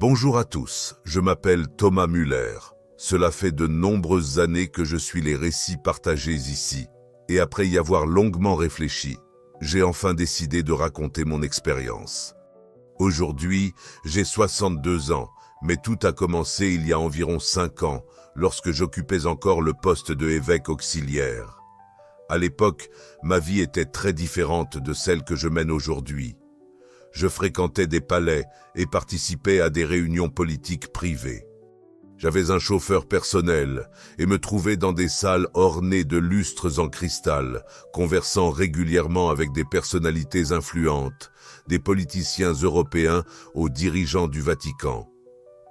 Bonjour à tous, je m'appelle Thomas Müller. Cela fait de nombreuses années que je suis les récits partagés ici. Et après y avoir longuement réfléchi, j'ai enfin décidé de raconter mon expérience. Aujourd'hui, j'ai 62 ans, mais tout a commencé il y a environ 5 ans, lorsque j'occupais encore le poste de évêque auxiliaire. À l'époque, ma vie était très différente de celle que je mène aujourd'hui. Je fréquentais des palais et participais à des réunions politiques privées. J'avais un chauffeur personnel et me trouvais dans des salles ornées de lustres en cristal, conversant régulièrement avec des personnalités influentes, des politiciens européens aux dirigeants du Vatican.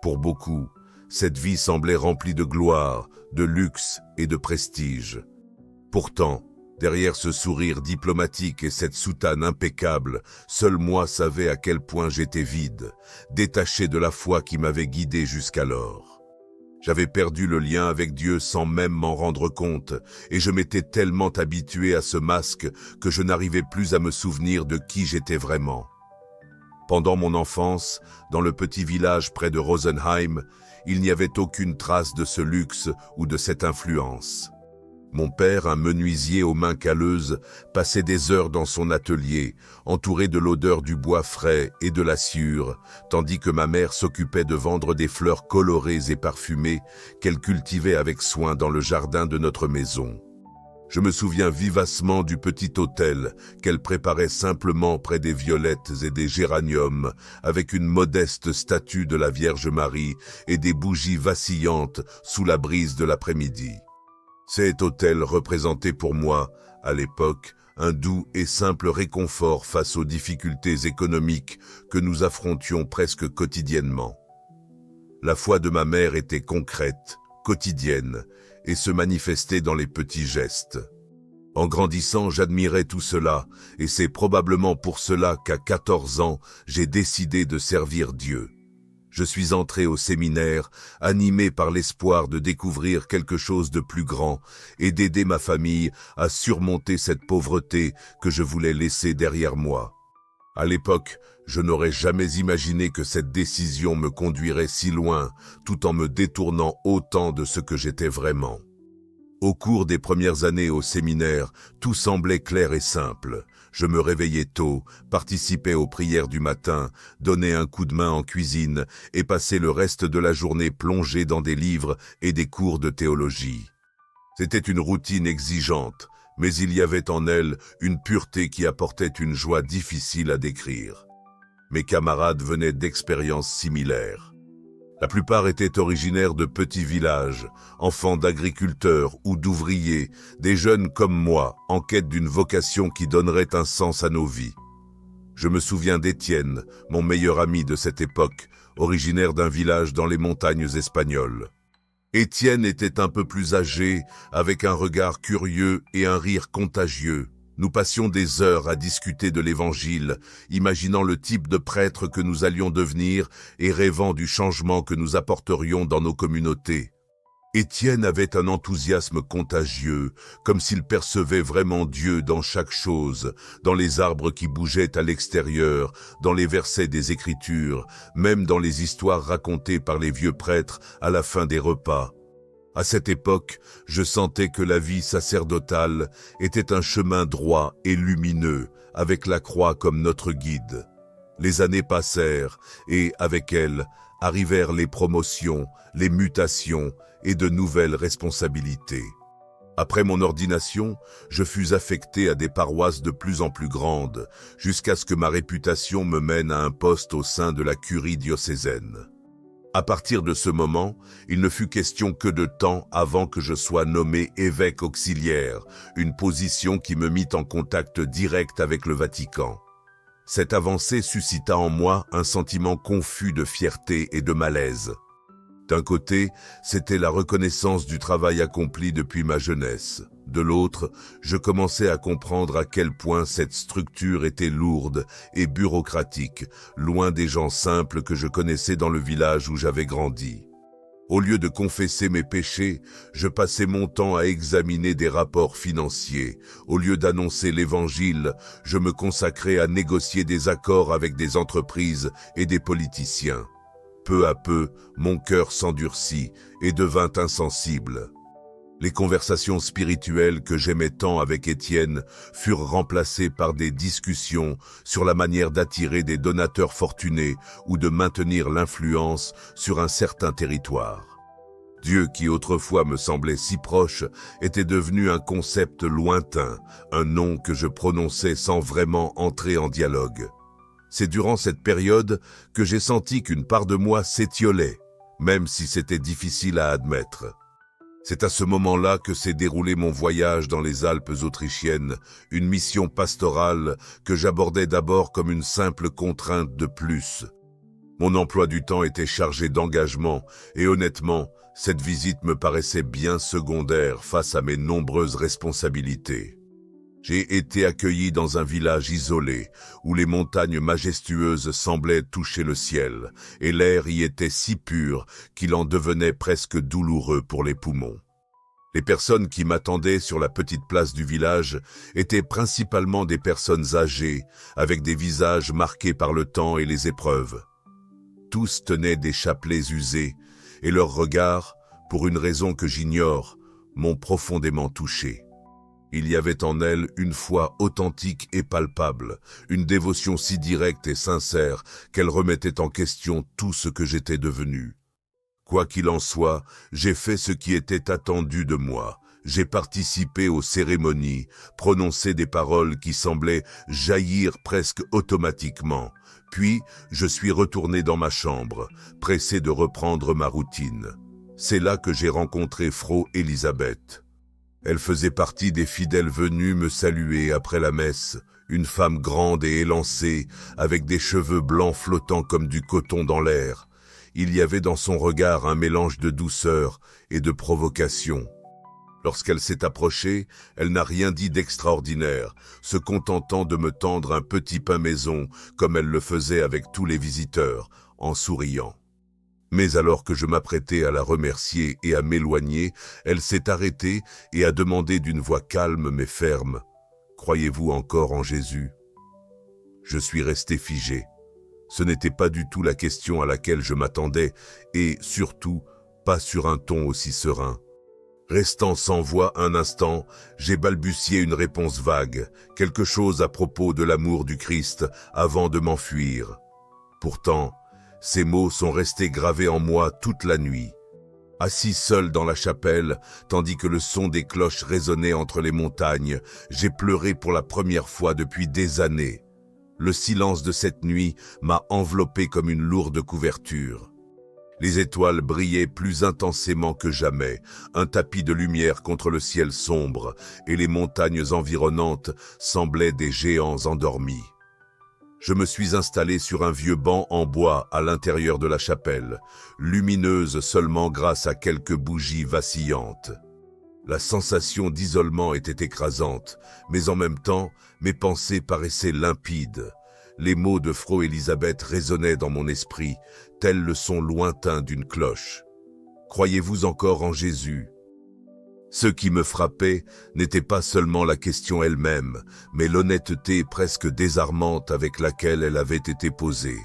Pour beaucoup, cette vie semblait remplie de gloire, de luxe et de prestige. Pourtant, derrière ce sourire diplomatique et cette soutane impeccable, seul moi savais à quel point j'étais vide, détaché de la foi qui m'avait guidé jusqu'alors. J'avais perdu le lien avec Dieu sans même m'en rendre compte, et je m'étais tellement habitué à ce masque que je n'arrivais plus à me souvenir de qui j'étais vraiment. Pendant mon enfance, dans le petit village près de Rosenheim, il n'y avait aucune trace de ce luxe ou de cette influence. Mon père, un menuisier aux mains calleuses, passait des heures dans son atelier, entouré de l'odeur du bois frais et de la sciure, tandis que ma mère s'occupait de vendre des fleurs colorées et parfumées qu'elle cultivait avec soin dans le jardin de notre maison. Je me souviens vivacement du petit autel qu'elle préparait simplement près des violettes et des géraniums, avec une modeste statue de la Vierge Marie et des bougies vacillantes sous la brise de l'après-midi. Cet autel représentait pour moi, à l'époque, un doux et simple réconfort face aux difficultés économiques que nous affrontions presque quotidiennement. La foi de ma mère était concrète, quotidienne, et se manifestait dans les petits gestes. En grandissant, j'admirais tout cela, et c'est probablement pour cela qu'à 14 ans, j'ai décidé de servir Dieu. Je suis entré au séminaire, animé par l'espoir de découvrir quelque chose de plus grand et d'aider ma famille à surmonter cette pauvreté que je voulais laisser derrière moi. À l'époque, je n'aurais jamais imaginé que cette décision me conduirait si loin, tout en me détournant autant de ce que j'étais vraiment. Au cours des premières années au séminaire, tout semblait clair et simple. Je me réveillais tôt, participais aux prières du matin, donnais un coup de main en cuisine et passais le reste de la journée plongé dans des livres et des cours de théologie. C'était une routine exigeante, mais il y avait en elle une pureté qui apportait une joie difficile à décrire. Mes camarades venaient d'expériences similaires. La plupart étaient originaires de petits villages, enfants d'agriculteurs ou d'ouvriers, des jeunes comme moi, en quête d'une vocation qui donnerait un sens à nos vies. Je me souviens d'Étienne, mon meilleur ami de cette époque, originaire d'un village dans les montagnes espagnoles. Étienne était un peu plus âgé, avec un regard curieux et un rire contagieux. Nous passions des heures à discuter de l'Évangile, imaginant le type de prêtre que nous allions devenir et rêvant du changement que nous apporterions dans nos communautés. Étienne avait un enthousiasme contagieux, comme s'il percevait vraiment Dieu dans chaque chose, dans les arbres qui bougeaient à l'extérieur, dans les versets des Écritures, même dans les histoires racontées par les vieux prêtres à la fin des repas. À cette époque, je sentais que la vie sacerdotale était un chemin droit et lumineux, avec la croix comme notre guide. Les années passèrent et, avec elles, arrivèrent les promotions, les mutations et de nouvelles responsabilités. Après mon ordination, je fus affecté à des paroisses de plus en plus grandes, jusqu'à ce que ma réputation me mène à un poste au sein de la curie diocésaine. À partir de ce moment, il ne fut question que de temps avant que je sois nommé évêque auxiliaire, une position qui me mit en contact direct avec le Vatican. Cette avancée suscita en moi un sentiment confus de fierté et de malaise. D'un côté, c'était la reconnaissance du travail accompli depuis ma jeunesse. De l'autre, je commençais à comprendre à quel point cette structure était lourde et bureaucratique, loin des gens simples que je connaissais dans le village où j'avais grandi. Au lieu de confesser mes péchés, je passais mon temps à examiner des rapports financiers. Au lieu d'annoncer l'Évangile, je me consacrais à négocier des accords avec des entreprises et des politiciens. Peu à peu, mon cœur s'endurcit et devint insensible. Les conversations spirituelles que j'aimais tant avec Étienne furent remplacées par des discussions sur la manière d'attirer des donateurs fortunés ou de maintenir l'influence sur un certain territoire. Dieu qui autrefois me semblait si proche était devenu un concept lointain, un nom que je prononçais sans vraiment entrer en dialogue. C'est durant cette période que j'ai senti qu'une part de moi s'étiolait, même si c'était difficile à admettre. C'est à ce moment-là que s'est déroulé mon voyage dans les Alpes autrichiennes, une mission pastorale que j'abordais d'abord comme une simple contrainte de plus. Mon emploi du temps était chargé d'engagement et honnêtement, cette visite me paraissait bien secondaire face à mes nombreuses responsabilités. J'ai été accueilli dans un village isolé, où les montagnes majestueuses semblaient toucher le ciel, et l'air y était si pur qu'il en devenait presque douloureux pour les poumons. Les personnes qui m'attendaient sur la petite place du village étaient principalement des personnes âgées, avec des visages marqués par le temps et les épreuves. Tous tenaient des chapelets usés, et leurs regards, pour une raison que j'ignore, m'ont profondément touché. Il y avait en elles une foi authentique et palpable, une dévotion si directe et sincère qu'elle remettait en question tout ce que j'étais devenu. Quoi qu'il en soit, j'ai fait ce qui était attendu de moi. J'ai participé aux cérémonies, prononcé des paroles qui semblaient jaillir presque automatiquement. Puis, je suis retourné dans ma chambre, pressé de reprendre ma routine. C'est là que j'ai rencontré Frau Elisabeth. Elle faisait partie des fidèles venus me saluer après la messe, une femme grande et élancée, avec des cheveux blancs flottant comme du coton dans l'air. Il y avait dans son regard un mélange de douceur et de provocation. Lorsqu'elle s'est approchée, elle n'a rien dit d'extraordinaire, se contentant de me tendre un petit pain maison, comme elle le faisait avec tous les visiteurs, en souriant. Mais alors que je m'apprêtais à la remercier et à m'éloigner, elle s'est arrêtée et a demandé d'une voix calme mais ferme « Croyez-vous encore en Jésus ?» Je suis resté figé. Ce n'était pas du tout la question à laquelle je m'attendais et, surtout, pas sur un ton aussi serein. Restant sans voix un instant, j'ai balbutié une réponse vague, quelque chose à propos de l'amour du Christ avant de m'enfuir. Pourtant, ces mots sont restés gravés en moi toute la nuit. Assis seul dans la chapelle, tandis que le son des cloches résonnait entre les montagnes, j'ai pleuré pour la première fois depuis des années. Le silence de cette nuit m'a enveloppé comme une lourde couverture. Les étoiles brillaient plus intensément que jamais, un tapis de lumière contre le ciel sombre, et les montagnes environnantes semblaient des géants endormis. Je me suis installé sur un vieux banc en bois à l'intérieur de la chapelle, lumineuse seulement grâce à quelques bougies vacillantes. La sensation d'isolement était écrasante, mais en même temps, mes pensées paraissaient limpides. Les mots de Frau Elisabeth résonnaient dans mon esprit, tel le son lointain d'une cloche. « Croyez-vous encore en Jésus ?» Ce qui me frappait n'était pas seulement la question elle-même, mais l'honnêteté presque désarmante avec laquelle elle avait été posée.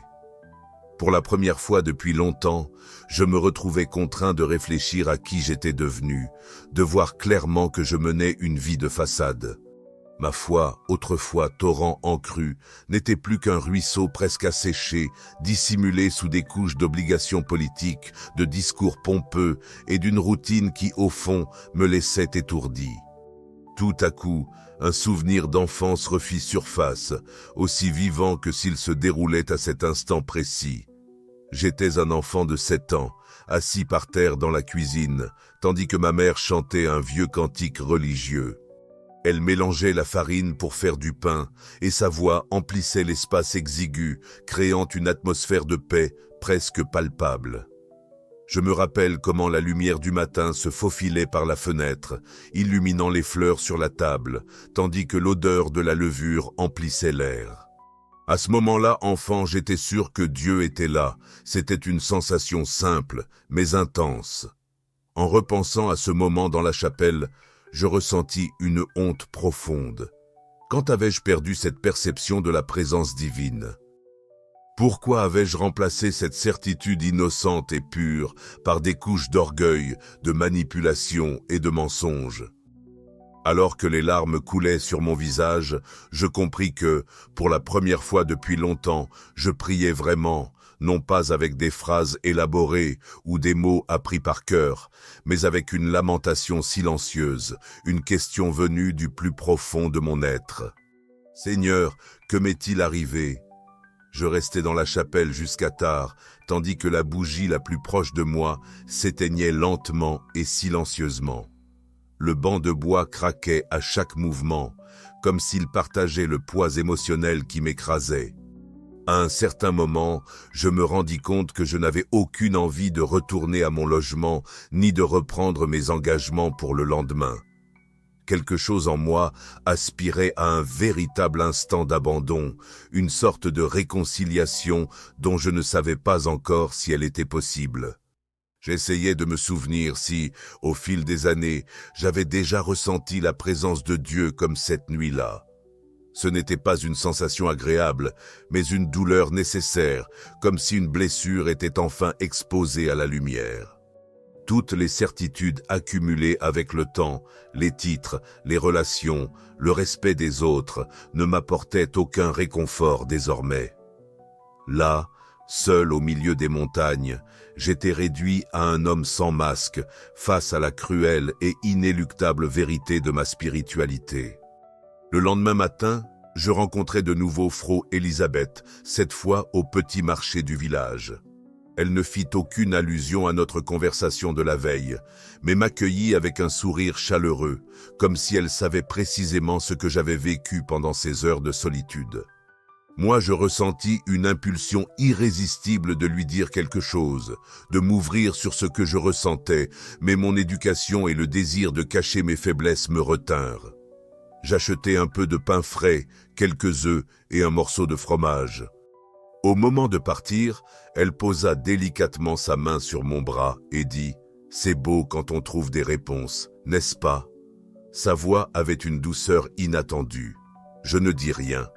Pour la première fois depuis longtemps, je me retrouvais contraint de réfléchir à qui j'étais devenu, de voir clairement que je menais une vie de façade. Ma foi, autrefois torrent encru, n'était plus qu'un ruisseau presque asséché, dissimulé sous des couches d'obligations politiques, de discours pompeux et d'une routine qui, au fond, me laissait étourdi. Tout à coup, un souvenir d'enfance refit surface, aussi vivant que s'il se déroulait à cet instant précis. J'étais un enfant de 7 ans, assis par terre dans la cuisine, tandis que ma mère chantait un vieux cantique religieux. Elle mélangeait la farine pour faire du pain, et sa voix emplissait l'espace exigu, créant une atmosphère de paix presque palpable. Je me rappelle comment la lumière du matin se faufilait par la fenêtre, illuminant les fleurs sur la table, tandis que l'odeur de la levure emplissait l'air. À ce moment-là, enfant, j'étais sûr que Dieu était là. C'était une sensation simple, mais intense. En repensant à ce moment dans la chapelle, je ressentis une honte profonde. Quand avais-je perdu cette perception de la présence divine ? Pourquoi avais-je remplacé cette certitude innocente et pure par des couches d'orgueil, de manipulation et de mensonge? Alors que les larmes coulaient sur mon visage, je compris que, pour la première fois depuis longtemps, je priais vraiment, non pas avec des phrases élaborées ou des mots appris par cœur, mais avec une lamentation silencieuse, une question venue du plus profond de mon être. « Seigneur, que m'est-il arrivé ?» Je restais dans la chapelle jusqu'à tard, tandis que la bougie la plus proche de moi s'éteignait lentement et silencieusement. Le banc de bois craquait à chaque mouvement, comme s'il partageait le poids émotionnel qui m'écrasait. À un certain moment, je me rendis compte que je n'avais aucune envie de retourner à mon logement, ni de reprendre mes engagements pour le lendemain. Quelque chose en moi aspirait à un véritable instant d'abandon, une sorte de réconciliation dont je ne savais pas encore si elle était possible. J'essayais de me souvenir si, au fil des années, j'avais déjà ressenti la présence de Dieu comme cette nuit-là. Ce n'était pas une sensation agréable, mais une douleur nécessaire, comme si une blessure était enfin exposée à la lumière. Toutes les certitudes accumulées avec le temps, les titres, les relations, le respect des autres, ne m'apportaient aucun réconfort désormais. Là, seul au milieu des montagnes, j'étais réduit à un homme sans masque, face à la cruelle et inéluctable vérité de ma spiritualité. Le lendemain matin, je rencontrai de nouveau Frau Elisabeth, cette fois au petit marché du village. Elle ne fit aucune allusion à notre conversation de la veille, mais m'accueillit avec un sourire chaleureux, comme si elle savait précisément ce que j'avais vécu pendant ces heures de solitude. Moi, je ressentis une impulsion irrésistible de lui dire quelque chose, de m'ouvrir sur ce que je ressentais, mais mon éducation et le désir de cacher mes faiblesses me retinrent. J'achetai un peu de pain frais, quelques œufs et un morceau de fromage. Au moment de partir, elle posa délicatement sa main sur mon bras et dit « C'est beau quand on trouve des réponses, n'est-ce pas ?» Sa voix avait une douceur inattendue. Je ne dis rien.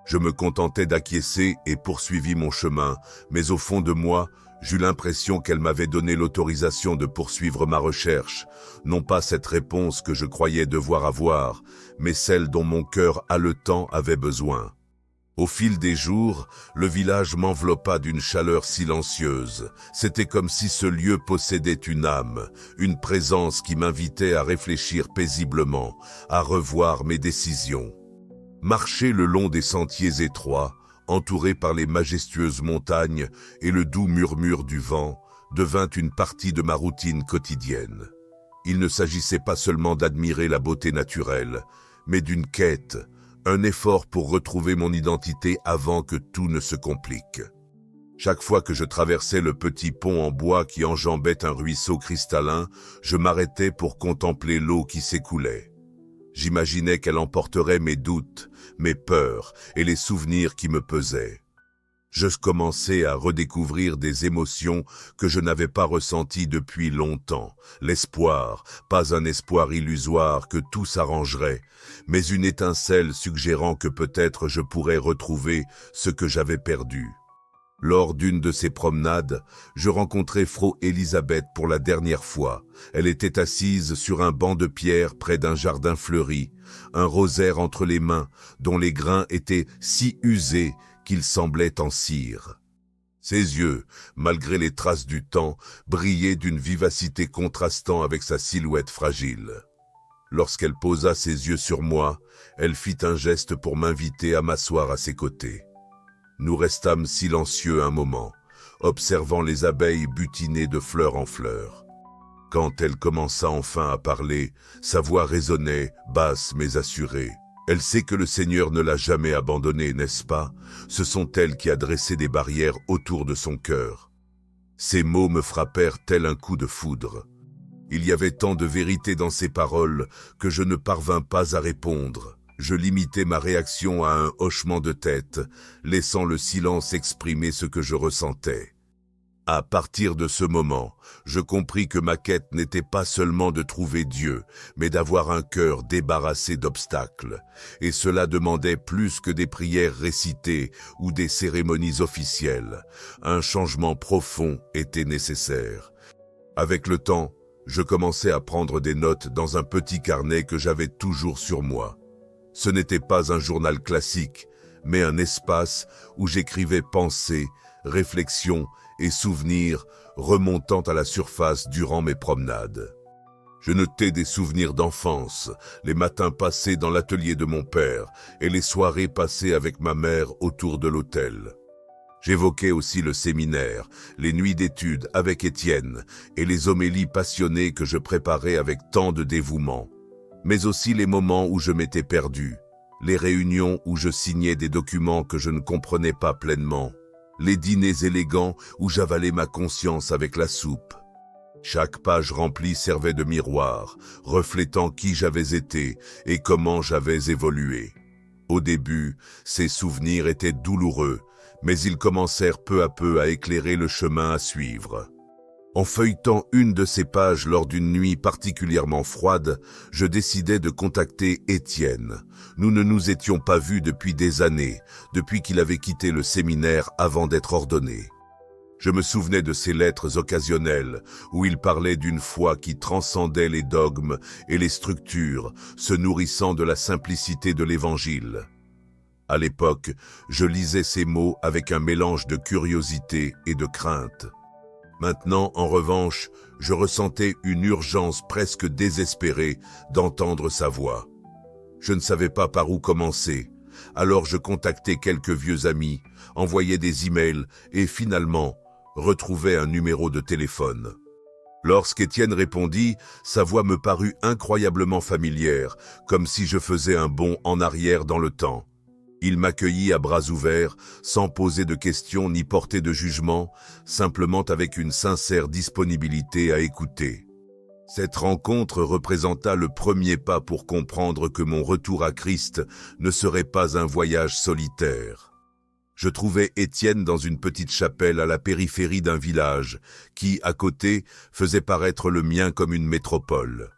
Je me contentais d'acquiescer et poursuivis mon chemin, mais au fond de moi, j'eus l'impression qu'elle m'avait donné l'autorisation de poursuivre ma recherche, non pas cette réponse que je croyais devoir avoir, mais celle dont mon cœur haletant avait besoin. Au fil des jours, le village m'enveloppa d'une chaleur silencieuse. C'était comme si ce lieu possédait une âme, une présence qui m'invitait à réfléchir paisiblement, à revoir mes décisions. Marcher le long des sentiers étroits, entouré par les majestueuses montagnes et le doux murmure du vent, devint une partie de ma routine quotidienne. Il ne s'agissait pas seulement d'admirer la beauté naturelle, mais d'une quête, un effort pour retrouver mon identité avant que tout ne se complique. Chaque fois que je traversais le petit pont en bois qui enjambait un ruisseau cristallin, je m'arrêtais pour contempler l'eau qui s'écoulait. J'imaginais qu'elle emporterait mes doutes, mes peurs et les souvenirs qui me pesaient. Je commençais à redécouvrir des émotions que je n'avais pas ressenties depuis longtemps. L'espoir, pas un espoir illusoire que tout s'arrangerait, mais une étincelle suggérant que peut-être je pourrais retrouver ce que j'avais perdu. Lors d'une de ces promenades, je rencontrai Frau Elisabeth pour la dernière fois. Elle était assise sur un banc de pierre près d'un jardin fleuri, un rosaire entre les mains, dont les grains étaient si usés qu'il semblait en cire. Ses yeux, malgré les traces du temps, brillaient d'une vivacité contrastant avec sa silhouette fragile. Lorsqu'elle posa ses yeux sur moi, elle fit un geste pour m'inviter à m'asseoir à ses côtés. Nous restâmes silencieux un moment, observant les abeilles butiner de fleur en fleur. Quand elle commença enfin à parler, sa voix résonnait, basse mais assurée. Elle sait que le Seigneur ne l'a jamais abandonnée, n'est-ce pas? Ce sont elles qui a dressé des barrières autour de son cœur. Ces mots me frappèrent tel un coup de foudre. Il y avait tant de vérité dans ces paroles que je ne parvins pas à répondre. Je limitai ma réaction à un hochement de tête, laissant le silence exprimer ce que je ressentais. À partir de ce moment, je compris que ma quête n'était pas seulement de trouver Dieu, mais d'avoir un cœur débarrassé d'obstacles. Et cela demandait plus que des prières récitées ou des cérémonies officielles. Un changement profond était nécessaire. Avec le temps, je commençais à prendre des notes dans un petit carnet que j'avais toujours sur moi. Ce n'était pas un journal classique, mais un espace où j'écrivais pensées, réflexions et souvenirs remontant à la surface durant mes promenades. Je notais des souvenirs d'enfance, les matins passés dans l'atelier de mon père et les soirées passées avec ma mère autour de l'autel. J'évoquais aussi le séminaire, les nuits d'études avec Étienne et les homélies passionnées que je préparais avec tant de dévouement, mais aussi les moments où je m'étais perdu, les réunions où je signais des documents que je ne comprenais pas pleinement, les dîners élégants où j'avalais ma conscience avec la soupe. Chaque page remplie servait de miroir, reflétant qui j'avais été et comment j'avais évolué. Au début, ces souvenirs étaient douloureux, mais ils commencèrent peu à peu à éclairer le chemin à suivre. En feuilletant une de ces pages lors d'une nuit particulièrement froide, je décidai de contacter Étienne. Nous ne nous étions pas vus depuis des années, depuis qu'il avait quitté le séminaire avant d'être ordonné. Je me souvenais de ses lettres occasionnelles, où il parlait d'une foi qui transcendait les dogmes et les structures, se nourrissant de la simplicité de l'Évangile. À l'époque, je lisais ces mots avec un mélange de curiosité et de crainte. Maintenant, en revanche, je ressentais une urgence presque désespérée d'entendre sa voix. Je ne savais pas par où commencer, alors je contactais quelques vieux amis, envoyais des emails et finalement, retrouvais un numéro de téléphone. Lorsqu'Étienne répondit, sa voix me parut incroyablement familière, comme si je faisais un bond en arrière dans le temps. Il m'accueillit à bras ouverts, sans poser de questions ni porter de jugement, simplement avec une sincère disponibilité à écouter. Cette rencontre représenta le premier pas pour comprendre que mon retour à Christ ne serait pas un voyage solitaire. Je trouvais Étienne dans une petite chapelle à la périphérie d'un village, qui, à côté, faisait paraître le mien comme une métropole.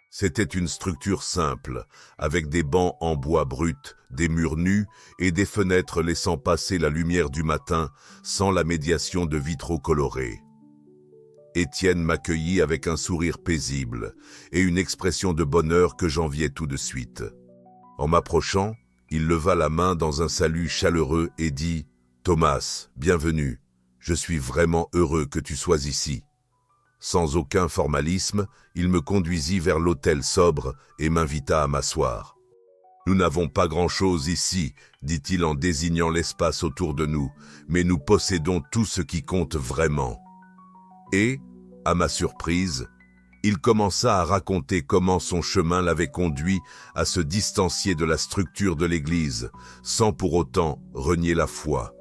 C'était une structure simple, avec des bancs en bois brut, des murs nus et des fenêtres laissant passer la lumière du matin sans la médiation de vitraux colorés. Étienne m'accueillit avec un sourire paisible et une expression de bonheur que j'enviais tout de suite. En m'approchant, il leva la main dans un salut chaleureux et dit « Thomas, bienvenue, je suis vraiment heureux que tu sois ici. » Sans aucun formalisme, il me conduisit vers l'autel sobre et m'invita à m'asseoir. « Nous n'avons pas grand-chose ici, dit-il en désignant l'espace autour de nous, mais nous possédons tout ce qui compte vraiment. » Et, à ma surprise, il commença à raconter comment son chemin l'avait conduit à se distancier de la structure de l'Église, sans pour autant renier la foi.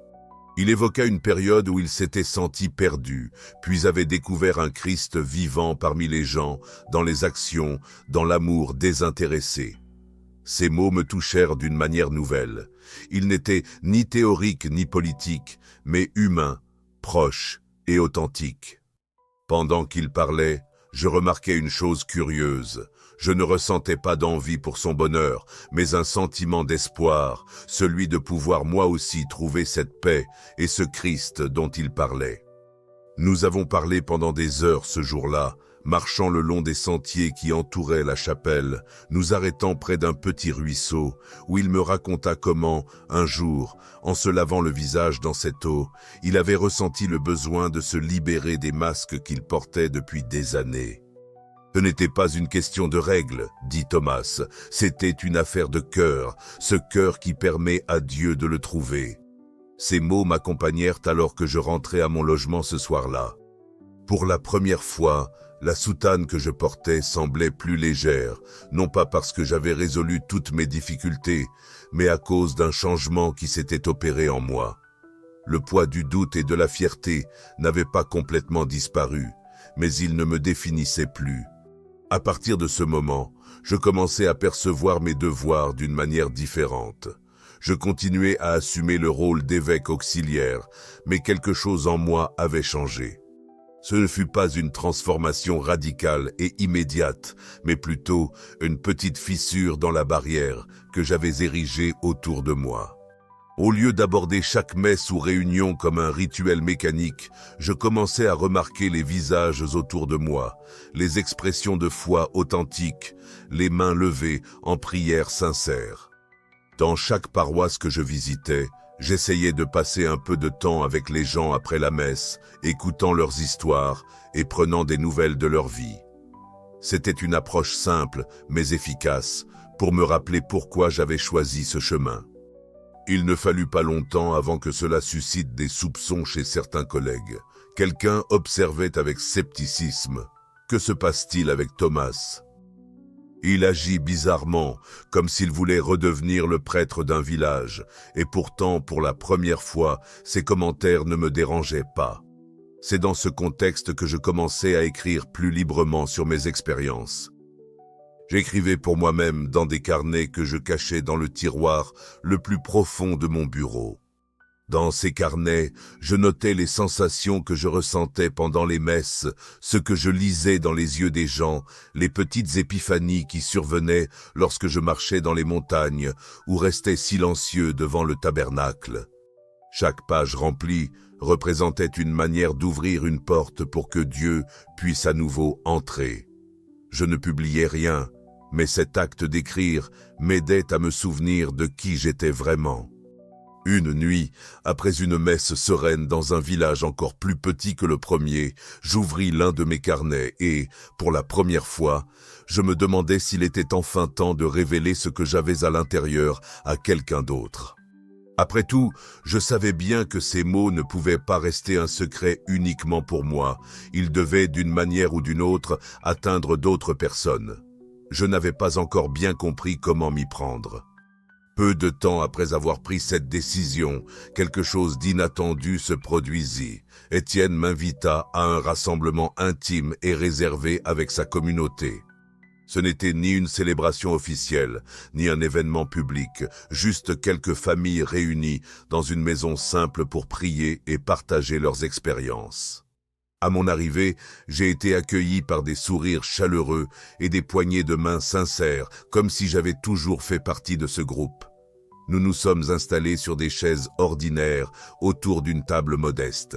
Il évoqua une période où il s'était senti perdu, puis avait découvert un Christ vivant parmi les gens, dans les actions, dans l'amour désintéressé. Ces mots me touchèrent d'une manière nouvelle. Ils n'étaient ni théoriques ni politiques, mais humains, proches et authentiques. Pendant qu'il parlait, je remarquais une chose curieuse. Je ne ressentais pas d'envie pour son bonheur, mais un sentiment d'espoir, celui de pouvoir moi aussi trouver cette paix et ce Christ dont il parlait. Nous avons parlé pendant des heures ce jour-là, marchant le long des sentiers qui entouraient la chapelle, nous arrêtant près d'un petit ruisseau, où il me raconta comment, un jour, en se lavant le visage dans cette eau, il avait ressenti le besoin de se libérer des masques qu'il portait depuis des années. Ce n'était pas une question de règles, dit Thomas, c'était une affaire de cœur, ce cœur qui permet à Dieu de le trouver. Ces mots m'accompagnèrent alors que je rentrais à mon logement ce soir-là. Pour la première fois, la soutane que je portais semblait plus légère, non pas parce que j'avais résolu toutes mes difficultés, mais à cause d'un changement qui s'était opéré en moi. Le poids du doute et de la fierté n'avait pas complètement disparu, mais il ne me définissait plus. À partir de ce moment, je commençais à percevoir mes devoirs d'une manière différente. Je continuais à assumer le rôle d'évêque auxiliaire, mais quelque chose en moi avait changé. Ce ne fut pas une transformation radicale et immédiate, mais plutôt une petite fissure dans la barrière que j'avais érigée autour de moi. Au lieu d'aborder chaque messe ou réunion comme un rituel mécanique, je commençais à remarquer les visages autour de moi, les expressions de foi authentiques, les mains levées en prière sincère. Dans chaque paroisse que je visitais, j'essayais de passer un peu de temps avec les gens après la messe, écoutant leurs histoires et prenant des nouvelles de leur vie. C'était une approche simple, mais efficace, pour me rappeler pourquoi j'avais choisi ce chemin. Il ne fallut pas longtemps avant que cela suscite des soupçons chez certains collègues. Quelqu'un observait avec scepticisme. Que se passe-t-il avec Thomas ? Il agit bizarrement, comme s'il voulait redevenir le prêtre d'un village, et pourtant, pour la première fois, ses commentaires ne me dérangeaient pas. C'est dans ce contexte que je commençais à écrire plus librement sur mes expériences. J'écrivais pour moi-même dans des carnets que je cachais dans le tiroir le plus profond de mon bureau. Dans ces carnets, je notais les sensations que je ressentais pendant les messes, ce que je lisais dans les yeux des gens, les petites épiphanies qui survenaient lorsque je marchais dans les montagnes ou restais silencieux devant le tabernacle. Chaque page remplie représentait une manière d'ouvrir une porte pour que Dieu puisse à nouveau entrer. Je ne publiais rien, mais cet acte d'écrire m'aidait à me souvenir de qui j'étais vraiment. Une nuit, après une messe sereine dans un village encore plus petit que le premier, j'ouvris l'un de mes carnets et, pour la première fois, je me demandais s'il était enfin temps de révéler ce que j'avais à l'intérieur à quelqu'un d'autre. Après tout, je savais bien que ces mots ne pouvaient pas rester un secret uniquement pour moi. Ils devaient, d'une manière ou d'une autre, atteindre d'autres personnes. Je n'avais pas encore bien compris comment m'y prendre. Peu de temps après avoir pris cette décision, quelque chose d'inattendu se produisit. Étienne m'invita à un rassemblement intime et réservé avec sa communauté. Ce n'était ni une célébration officielle, ni un événement public, juste quelques familles réunies dans une maison simple pour prier et partager leurs expériences. À mon arrivée, j'ai été accueilli par des sourires chaleureux et des poignées de main sincères, comme si j'avais toujours fait partie de ce groupe. Nous nous sommes installés sur des chaises ordinaires autour d'une table modeste.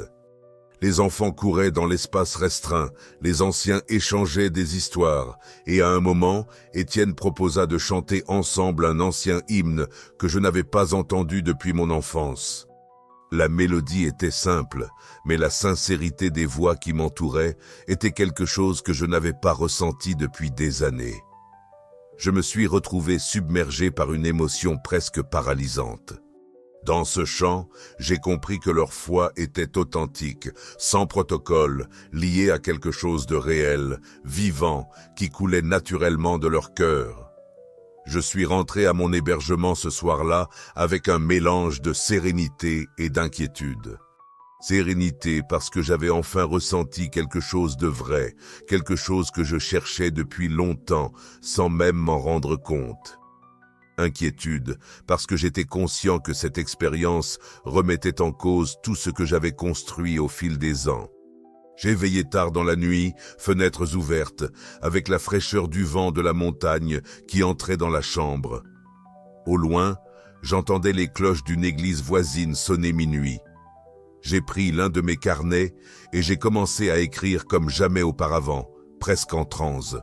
Les enfants couraient dans l'espace restreint, les anciens échangeaient des histoires, et à un moment, Étienne proposa de chanter ensemble un ancien hymne que je n'avais pas entendu depuis mon enfance. La mélodie était simple, mais la sincérité des voix qui m'entouraient était quelque chose que je n'avais pas ressenti depuis des années. Je me suis retrouvé submergé par une émotion presque paralysante. Dans ce chant, j'ai compris que leur foi était authentique, sans protocole, liée à quelque chose de réel, vivant, qui coulait naturellement de leur cœur. Je suis rentré à mon hébergement ce soir-là avec un mélange de sérénité et d'inquiétude. Sérénité parce que j'avais enfin ressenti quelque chose de vrai, quelque chose que je cherchais depuis longtemps, sans même m'en rendre compte. Inquiétude parce que j'étais conscient que cette expérience remettait en cause tout ce que j'avais construit au fil des ans. J'ai veillé tard dans la nuit, fenêtres ouvertes, avec la fraîcheur du vent de la montagne qui entrait dans la chambre. Au loin, j'entendais les cloches d'une église voisine sonner minuit. J'ai pris l'un de mes carnets et j'ai commencé à écrire comme jamais auparavant, presque en transe.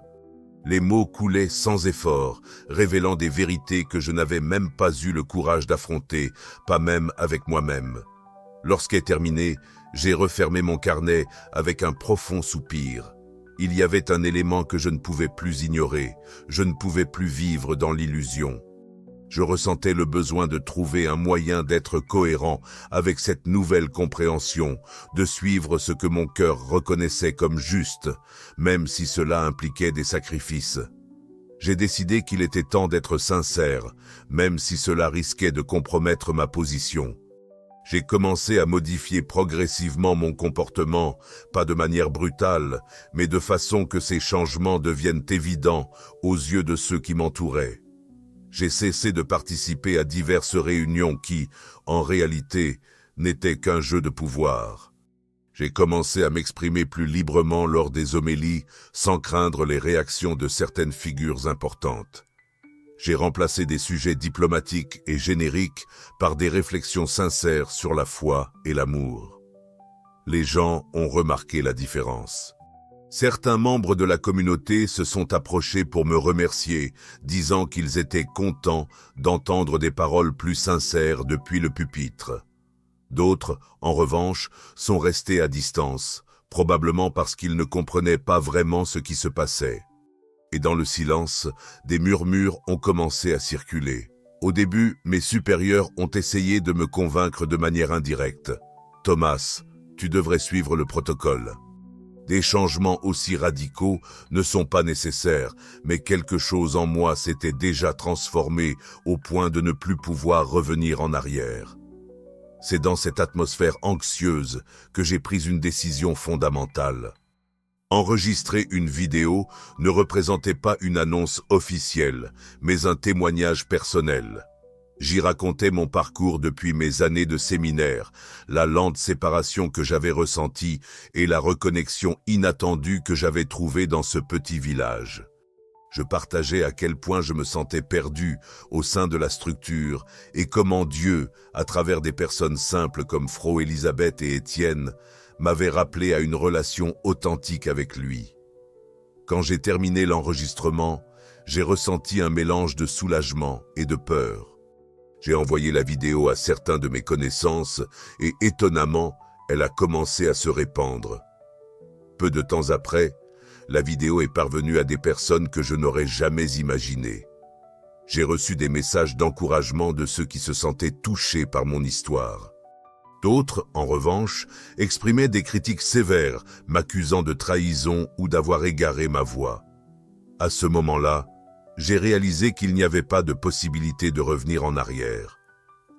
Les mots coulaient sans effort, révélant des vérités que je n'avais même pas eu le courage d'affronter, pas même avec moi-même. Lorsqu'est terminé, j'ai refermé mon carnet avec un profond soupir. Il y avait un élément que je ne pouvais plus ignorer. Je ne pouvais plus vivre dans l'illusion. Je ressentais le besoin de trouver un moyen d'être cohérent avec cette nouvelle compréhension, de suivre ce que mon cœur reconnaissait comme juste, même si cela impliquait des sacrifices. J'ai décidé qu'il était temps d'être sincère, même si cela risquait de compromettre ma position. J'ai commencé à modifier progressivement mon comportement, pas de manière brutale, mais de façon que ces changements deviennent évidents aux yeux de ceux qui m'entouraient. J'ai cessé de participer à diverses réunions qui, en réalité, n'étaient qu'un jeu de pouvoir. J'ai commencé à m'exprimer plus librement lors des homélies, sans craindre les réactions de certaines figures importantes. J'ai remplacé des sujets diplomatiques et génériques par des réflexions sincères sur la foi et l'amour. Les gens ont remarqué la différence. Certains membres de la communauté se sont approchés pour me remercier, disant qu'ils étaient contents d'entendre des paroles plus sincères depuis le pupitre. D'autres, en revanche, sont restés à distance, probablement parce qu'ils ne comprenaient pas vraiment ce qui se passait. Et dans le silence, des murmures ont commencé à circuler. Au début, mes supérieurs ont essayé de me convaincre de manière indirecte. « Thomas, tu devrais suivre le protocole. » Des changements aussi radicaux ne sont pas nécessaires, mais quelque chose en moi s'était déjà transformé au point de ne plus pouvoir revenir en arrière. C'est dans cette atmosphère anxieuse que j'ai pris une décision fondamentale. Enregistrer une vidéo ne représentait pas une annonce officielle, mais un témoignage personnel. J'y racontais mon parcours depuis mes années de séminaire, la lente séparation que j'avais ressentie et la reconnexion inattendue que j'avais trouvée dans ce petit village. Je partageais à quel point je me sentais perdu au sein de la structure et comment Dieu, à travers des personnes simples comme Frau Elisabeth et Étienne, m'avait rappelé à une relation authentique avec lui. Quand j'ai terminé l'enregistrement, j'ai ressenti un mélange de soulagement et de peur. J'ai envoyé la vidéo à certains de mes connaissances et étonnamment, elle a commencé à se répandre. Peu de temps après, la vidéo est parvenue à des personnes que je n'aurais jamais imaginées. J'ai reçu des messages d'encouragement de ceux qui se sentaient touchés par mon histoire. D'autres, en revanche, exprimaient des critiques sévères, m'accusant de trahison ou d'avoir égaré ma voie. À ce moment-là, j'ai réalisé qu'il n'y avait pas de possibilité de revenir en arrière.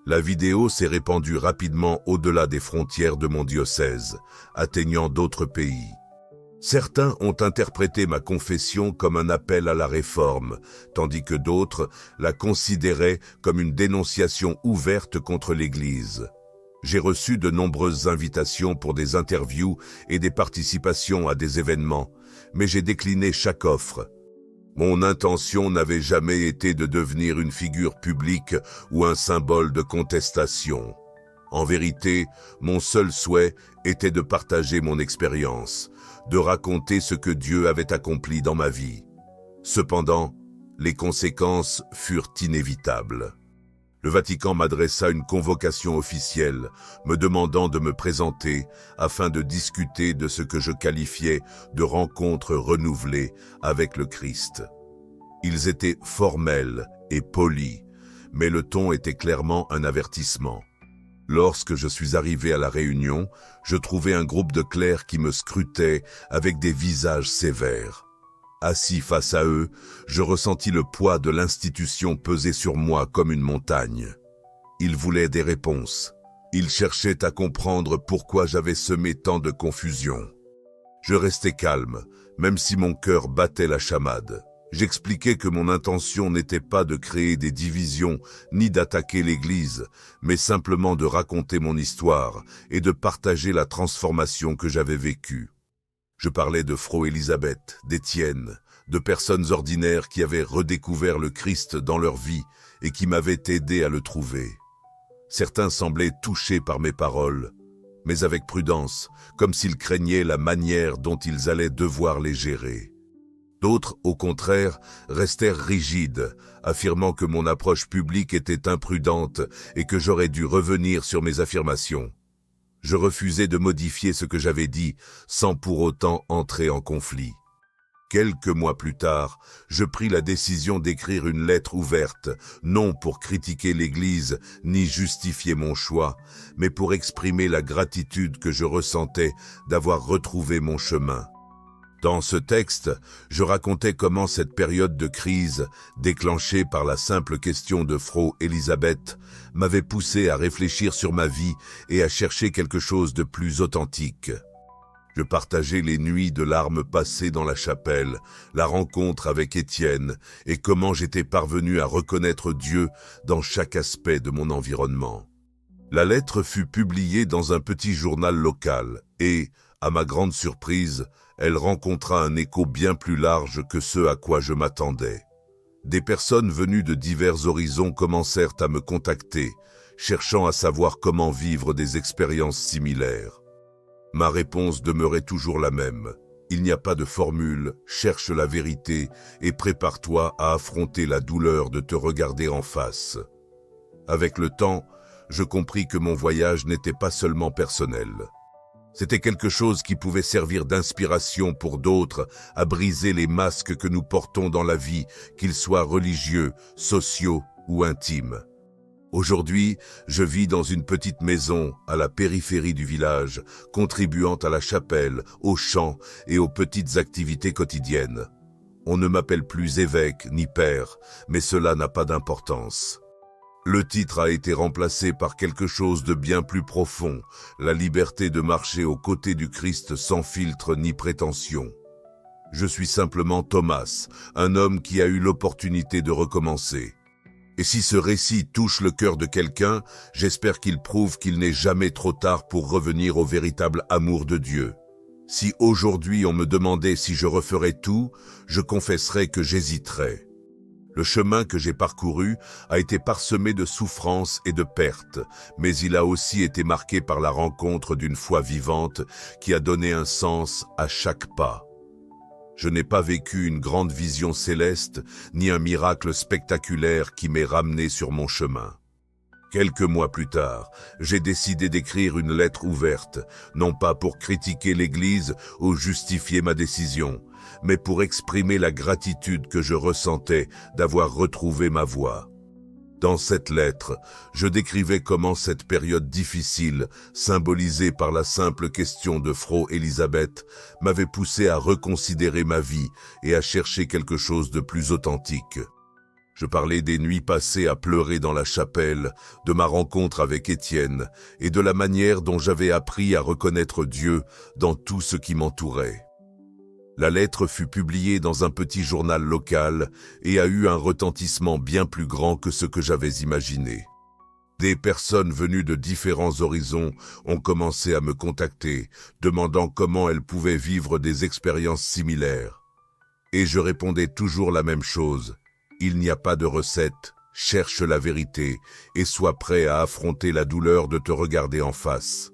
La vidéo s'est répandue rapidement au-delà des frontières de mon diocèse, atteignant d'autres pays. Certains ont interprété ma confession comme un appel à la réforme, tandis que d'autres la considéraient comme une dénonciation ouverte contre l'Église. J'ai reçu de nombreuses invitations pour des interviews et des participations à des événements, mais j'ai décliné chaque offre. Mon intention n'avait jamais été de devenir une figure publique ou un symbole de contestation. En vérité, mon seul souhait était de partager mon expérience, de raconter ce que Dieu avait accompli dans ma vie. Cependant, les conséquences furent inévitables. Le Vatican m'adressa une convocation officielle, me demandant de me présenter afin de discuter de ce que je qualifiais de rencontre renouvelée avec le Christ. Ils étaient formels et polis, mais le ton était clairement un avertissement. Lorsque je suis arrivé à la réunion, je trouvais un groupe de clercs qui me scrutaient avec des visages sévères. Assis face à eux, je ressentis le poids de l'institution peser sur moi comme une montagne. Ils voulaient des réponses. Ils cherchaient à comprendre pourquoi j'avais semé tant de confusion. Je restais calme, même si mon cœur battait la chamade. J'expliquais que mon intention n'était pas de créer des divisions ni d'attaquer l'Église, mais simplement de raconter mon histoire et de partager la transformation que j'avais vécue. Je parlais de Frau Elisabeth, d'Étienne, de personnes ordinaires qui avaient redécouvert le Christ dans leur vie et qui m'avaient aidé à le trouver. Certains semblaient touchés par mes paroles, mais avec prudence, comme s'ils craignaient la manière dont ils allaient devoir les gérer. D'autres, au contraire, restèrent rigides, affirmant que mon approche publique était imprudente et que j'aurais dû revenir sur mes affirmations. Je refusais de modifier ce que j'avais dit sans pour autant entrer en conflit. Quelques mois plus tard, je pris la décision d'écrire une lettre ouverte, non pour critiquer l'Église ni justifier mon choix, mais pour exprimer la gratitude que je ressentais d'avoir retrouvé mon chemin. Dans ce texte, je racontais comment cette période de crise, déclenchée par la simple question de Frau Elisabeth, m'avait poussé à réfléchir sur ma vie et à chercher quelque chose de plus authentique. Je partageais les nuits de larmes passées dans la chapelle, la rencontre avec Étienne et comment j'étais parvenu à reconnaître Dieu dans chaque aspect de mon environnement. La lettre fut publiée dans un petit journal local et, à ma grande surprise, elle rencontra un écho bien plus large que ce à quoi je m'attendais. Des personnes venues de divers horizons commencèrent à me contacter, cherchant à savoir comment vivre des expériences similaires. Ma réponse demeurait toujours la même. Il n'y a pas de formule, cherche la vérité et prépare-toi à affronter la douleur de te regarder en face. Avec le temps, je compris que mon voyage n'était pas seulement personnel. C'était quelque chose qui pouvait servir d'inspiration pour d'autres à briser les masques que nous portons dans la vie, qu'ils soient religieux, sociaux ou intimes. Aujourd'hui, je vis dans une petite maison à la périphérie du village, contribuant à la chapelle, aux chants et aux petites activités quotidiennes. On ne m'appelle plus évêque ni père, mais cela n'a pas d'importance. Le titre a été remplacé par quelque chose de bien plus profond, la liberté de marcher aux côtés du Christ sans filtre ni prétention. Je suis simplement Thomas, un homme qui a eu l'opportunité de recommencer. Et si ce récit touche le cœur de quelqu'un, j'espère qu'il prouve qu'il n'est jamais trop tard pour revenir au véritable amour de Dieu. Si aujourd'hui on me demandait si je referais tout, je confesserais que j'hésiterais. Le chemin que j'ai parcouru a été parsemé de souffrances et de pertes, mais il a aussi été marqué par la rencontre d'une foi vivante qui a donné un sens à chaque pas. Je n'ai pas vécu une grande vision céleste, ni un miracle spectaculaire qui m'ait ramené sur mon chemin. Quelques mois plus tard, j'ai décidé d'écrire une lettre ouverte, non pas pour critiquer l'Église ou justifier ma décision, mais pour exprimer la gratitude que je ressentais d'avoir retrouvé ma voie. Dans cette lettre, je décrivais comment cette période difficile, symbolisée par la simple question de Frau Elisabeth, m'avait poussé à reconsidérer ma vie et à chercher quelque chose de plus authentique. Je parlais des nuits passées à pleurer dans la chapelle, de ma rencontre avec Étienne et de la manière dont j'avais appris à reconnaître Dieu dans tout ce qui m'entourait. La lettre fut publiée dans un petit journal local et a eu un retentissement bien plus grand que ce que j'avais imaginé. Des personnes venues de différents horizons ont commencé à me contacter, demandant comment elles pouvaient vivre des expériences similaires. Et je répondais toujours la même chose. Il n'y a pas de recette, cherche la vérité et sois prêt à affronter la douleur de te regarder en face.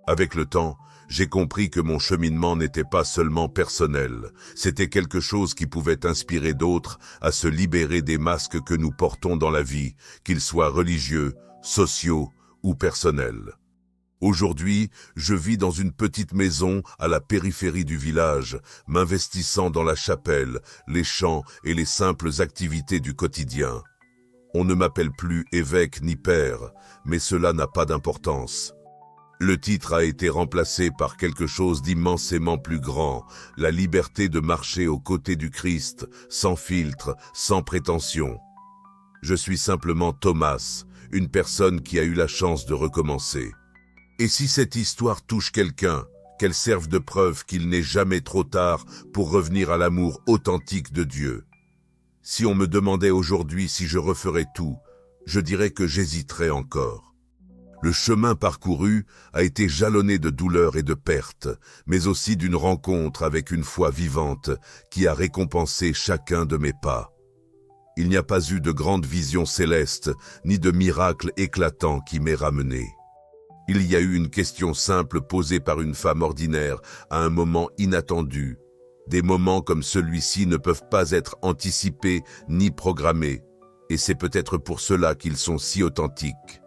Avec le temps, j'ai compris que mon cheminement n'était pas seulement personnel, c'était quelque chose qui pouvait inspirer d'autres à se libérer des masques que nous portons dans la vie, qu'ils soient religieux, sociaux ou personnels. Aujourd'hui, je vis dans une petite maison à la périphérie du village, m'investissant dans la chapelle, les chants et les simples activités du quotidien. On ne m'appelle plus évêque ni père, mais cela n'a pas d'importance. Le titre a été remplacé par quelque chose d'immensément plus grand, la liberté de marcher aux côtés du Christ, sans filtre, sans prétention. Je suis simplement Thomas, une personne qui a eu la chance de recommencer. Et si cette histoire touche quelqu'un, qu'elle serve de preuve qu'il n'est jamais trop tard pour revenir à l'amour authentique de Dieu. Si on me demandait aujourd'hui si je referais tout, je dirais que j'hésiterais encore. Le chemin parcouru a été jalonné de douleurs et de pertes, mais aussi d'une rencontre avec une foi vivante qui a récompensé chacun de mes pas. Il n'y a pas eu de grande vision céleste, ni de miracle éclatant qui m'ait ramené. Il y a eu une question simple posée par une femme ordinaire à un moment inattendu. Des moments comme celui-ci ne peuvent pas être anticipés ni programmés, et c'est peut-être pour cela qu'ils sont si authentiques.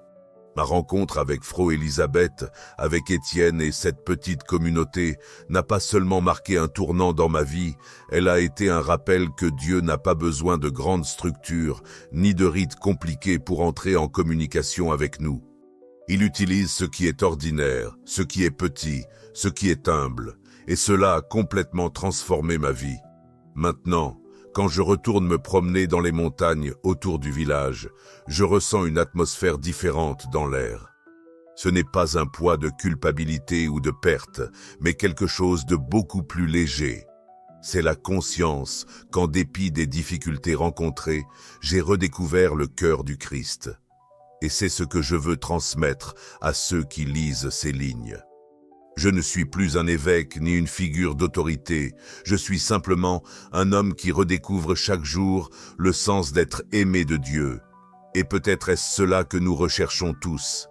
Ma rencontre avec Frau Elisabeth, avec Étienne et cette petite communauté n'a pas seulement marqué un tournant dans ma vie, elle a été un rappel que Dieu n'a pas besoin de grandes structures, ni de rites compliqués pour entrer en communication avec nous. Il utilise ce qui est ordinaire, ce qui est petit, ce qui est humble, et cela a complètement transformé ma vie. Maintenant, quand je retourne me promener dans les montagnes autour du village, je ressens une atmosphère différente dans l'air. Ce n'est pas un poids de culpabilité ou de perte, mais quelque chose de beaucoup plus léger. C'est la conscience qu'en dépit des difficultés rencontrées, j'ai redécouvert le cœur du Christ. Et c'est ce que je veux transmettre à ceux qui lisent ces lignes. Je ne suis plus un évêque ni une figure d'autorité, je suis simplement un homme qui redécouvre chaque jour le sens d'être aimé de Dieu. Et peut-être est-ce cela que nous recherchons tous,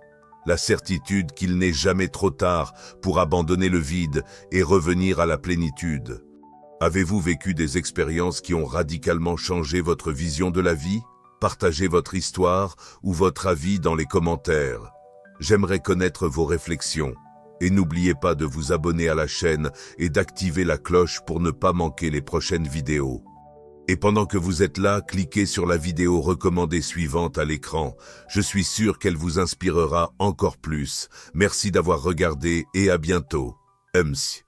la certitude qu'il n'est jamais trop tard pour abandonner le vide et revenir à la plénitude. Avez-vous vécu des expériences qui ont radicalement changé votre vision de la vie? Partagez votre histoire ou votre avis dans les commentaires. J'aimerais connaître vos réflexions. Et n'oubliez pas de vous abonner à la chaîne et d'activer la cloche pour ne pas manquer les prochaines vidéos. Et pendant que vous êtes là, cliquez sur la vidéo recommandée suivante à l'écran. Je suis sûr qu'elle vous inspirera encore plus. Merci d'avoir regardé et à bientôt. MC.